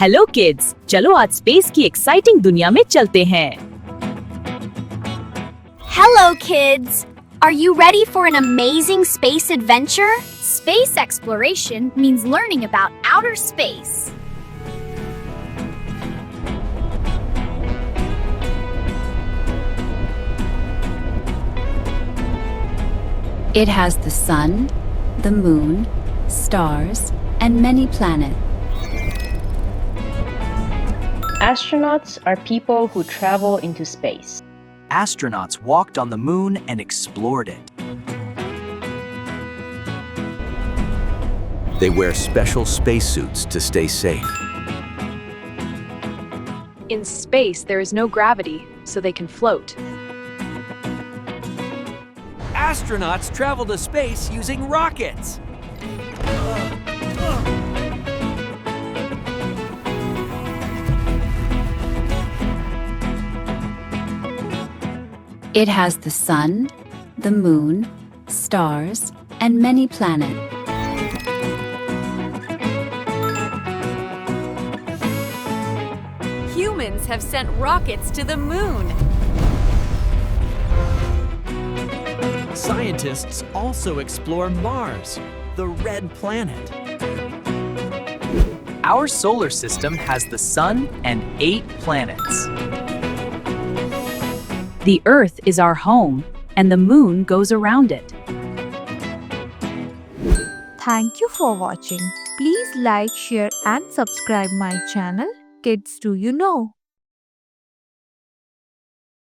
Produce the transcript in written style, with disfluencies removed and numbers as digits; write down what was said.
Hello kids, चलो आज space की एक्साइटिंग दुनिया में चलते हैं। Hello, kids! Are you ready for an amazing space adventure? Space exploration means learning about outer space. It has the sun, the moon, stars, and many planets. Astronauts are people who travel into space. Astronauts walked on the moon and explored it. They wear special spacesuits to stay safe. In space, there is no gravity, so they can float. Astronauts travel to space using rockets. It has the sun, the moon, stars, and many planets. Humans have sent rockets to the moon. Scientists also explore Mars, the red planet. Our solar system has the sun and 8 planets. The Earth is our home, and the moon goes around it. Thank you for watching. Please like, share and subscribe my channel Kids Do You Know.